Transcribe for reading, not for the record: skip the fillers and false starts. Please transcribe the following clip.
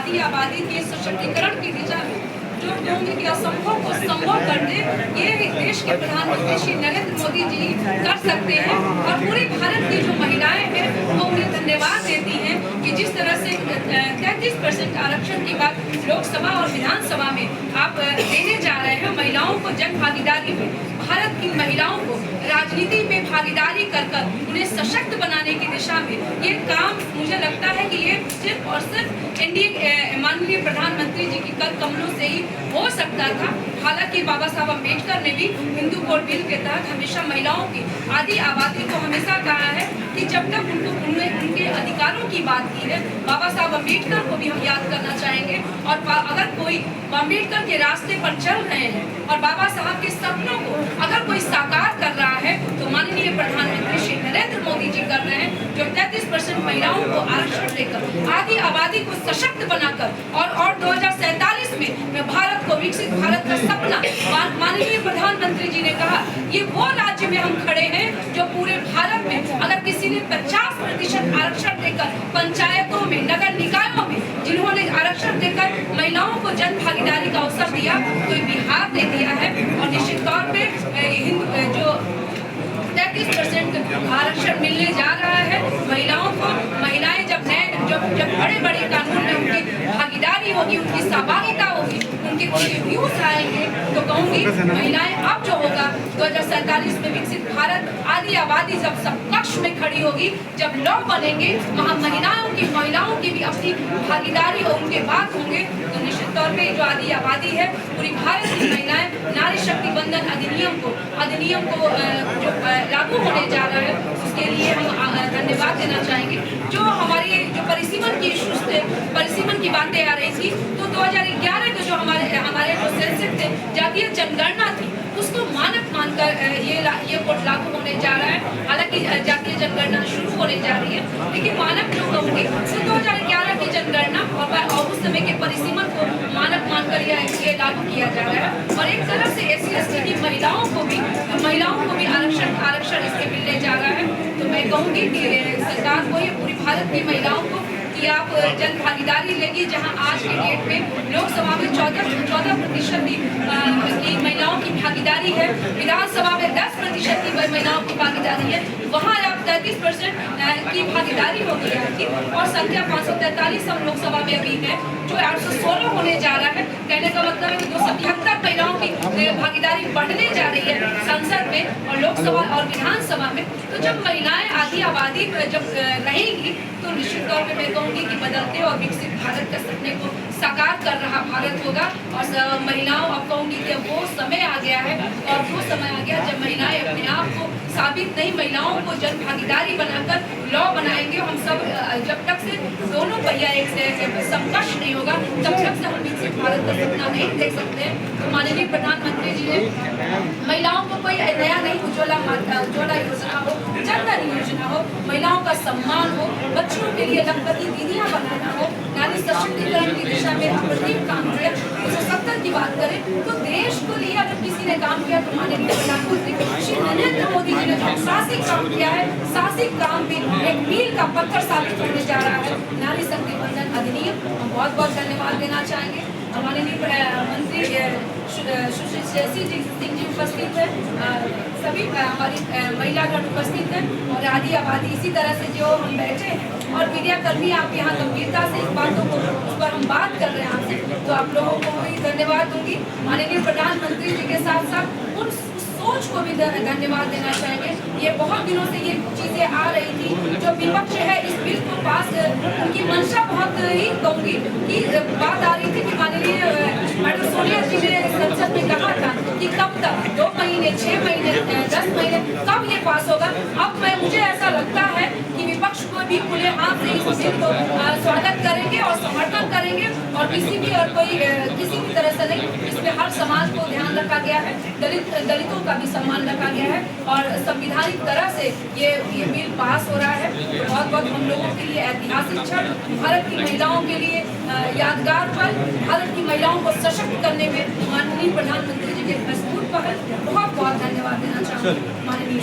आधी आबादी के सशक्तिकरण की दिशा में जो कहूँगी कि असंभव को संभव कर दे, ये देश के प्रधानमंत्री श्री नरेंद्र मोदी जी कर सकते हैं। और पूरे भारत की जो महिलाएं हैं वो उन्हें धन्यवाद देती हैं कि जिस तरह से 33% आरक्षण की बात लोकसभा और विधानसभा में आप देने जा रहे हैं महिलाओं को जन भागीदारी में, भारत की महिलाओं को राजनीति में भागीदारी कर उन्हें सशक्त बनाने की दिशा में ये काम मुझे लगता है कि ये सिर्फ और सिर्फ एनडीए माननीय प्रधानमंत्री जी की कर कमलों से ही हो सकता था। हालांकि बाबा साहब अम्बेडकर ने भी हिंदू कोड बिल के तहत हमेशा महिलाओं की आधी आबादी को हमेशा कहा है कि जब तक उनके अधिकारों की बात की है, बाबा साहब अम्बेडकर को भी हम याद करना चाहेंगे। और अगर कोई अम्बेडकर के रास्ते पर चल रहे हैं और बाबा साहब के सपनों को अगर कोई साकार कर रहा है तो माननीय प्रधानमंत्री श्री नरेंद्र मोदी जी कर रहे हैं, जो 33% महिलाओं को आरक्षण देकर आधी आबादी को सशक्त बनाकर और 2047 में भारत को विकसित भारत का सपना माननीय प्रधानमंत्री जी ने कहा, ये वो राज्य में हम खड़े हैं जो पूरे भारत में अगर किसी ने 50% आरक्षण देकर पंचायतों में, नगर निकायों में जिन्होंने आरक्षण देकर महिलाओं को जन भागीदारी का अवसर दिया तो बिहार ने दिया है। और निश्चित तौर पे जो 33% आरक्षण मिलने जा रहा है महिलाओं को, महिलाएं जब बड़े बड़े कानून में उनकी भागीदारी होगी, उनकी सहभागिता होगी, उनके व्यूज आएंगे तो कहूँगी महिलाएं अब जो होगा 2047 में विकसित भारत आधी आबादी जब सब पक्ष में खड़ी होगी, जब लॉ बनेंगे वहाँ महिलाओं की भी अपनी भागीदारी और उनके बात होंगे तो निश्चित तौर पे जो आधी आबादी है पूरी भारत की महिलाएं नारी शक्ति बंधन अधिनियम को जो लागू होने जा रहा है उसके लिए हम धन्यवाद देना चाहेंगे। जो हमारी जो परिसीमन की इश्यूज थे, परिसीमन की बातें आ रही थी तो 2011 के जो हमारे जो सेंसस थे, जातीय जनगणना थी, उसको मानक मानकर ये कोड लागू होने जा रहा है। हालांकि जातीय जनगणना शुरू होने जा रही है लेकिन मानक जो कहूँगी तो 2011 की जनगणना और उस समय के परिसीमन को मानक मानकर ये लागू किया जा रहा है। और एक तरह से SC/ST की महिलाओं को भी आरक्षण इसके मिलने जा रहा है। तो मैं कहूँगी कि सरकार को, ये पूरी भारत की महिलाओं को कि आप जन भागीदारी लेगी, जहां आज के डेट में लोकसभा में 14% की महिलाओं की भागीदारी है, विधानसभा में 10% की महिलाओं की भागीदारी है, वहां आप 33% की भागीदारी होगी आपकी। और संख्या 543 हम लोकसभा में अभी है, जो 816 होने जा रहा है। कहने का मतलब है कि 273 महिलाओं की भागीदारी बढ़ने जा रही है संसद में और लोकसभा और विधानसभा में। तो जब महिलाएं आधी आबादी जब रहेंगी तो निश्चित तौर पे मैं कहूँगी कि बदलते और विकसित भारत के सपने को साकार कर रहा भारत होगा। और महिलाओं, अब कहूँगी कि वो समय आ गया है और वो समय आ गया जब महिलाएं अपने आप को साबित नहीं, महिलाओं को जन भागीदारी बनाकर लॉ बनाएंगे। हम सब जब तक से दोनों पहिया एक से समकक्ष नहीं होगा तब तक से हम विकसित भारत का सपना नहीं देख सकते। तो माननीय प्रधानमंत्री जी ने महिलाओं को कोई नया नहीं, उज्ज्वला योजना हो, जनधन योजना हो, महिलाओं का सम्मान हो, बच्चों के लिए लखपति दीदियां बनाना हो, नारी सशक्तिकरण की दिशा में अप्रतिम काम किया। 170 की बात करें तो देश को लिए अगर किसी ने काम किया तो माननीय प्रधानमंत्री श्री नरेंद्र मोदी जी ने जो साहसिक काम किया है, साहसिक काम भी एक मील का पत्थर साबित होने जा रहा है नारी शक्ति बंधन अधिनियम। हम बहुत बहुत धन्यवाद देना चाहेंगे। माननीय मंत्री सुश्री जैसी सिंह जी उपस्थित है, सभी हमारी महिलागण उपस्थित है और आधी आबादी इसी तरह से जो हम बैठे हैं और मीडिया कर्मी आप यहाँ गंभीरता से इस बातों को उस पर हम बात कर रहे हैं आपसे, तो आप लोगों को भी धन्यवाद दूंगी। माननीय प्रधानमंत्री जी के साथ साथ उन सोच को भी धन्यवाद देना चाहेंगे। ये बहुत दिनों से ये चीजें आ रही थी, जो विपक्ष है इस बिल को पास, उनकी मंशा बहुत ही कहूँगी कि बात आ रही थी कि माननीय मैडम सोनिया जी ने संसद में कहा था कि कब तक 2 महीने, 6 महीने, 10 महीने कब ये पास होगा। अब मुझे ऐसा लगता है कि विपक्ष को भी खुले हाथ से इस बिल को स्वागत करेंगे और समर्थन करेंगे और किसी भी तरह से नहीं, इसमें हर समाज को ध्यान रखा गया है, दलितों का भी सम्मान रखा गया है और संविधानिक तरह से ये बिल पास हो रहा है। बहुत बहुत हम लोगों के लिए ऐतिहासिक क्षण, भारत की महिलाओं के लिए यादगार पल, भारत की महिलाओं को सशक्त करने में माननीय प्रधानमंत्री जी के मजबूत पहल। बहुत बहुत धन्यवाद देना चाहूँगी माननीय।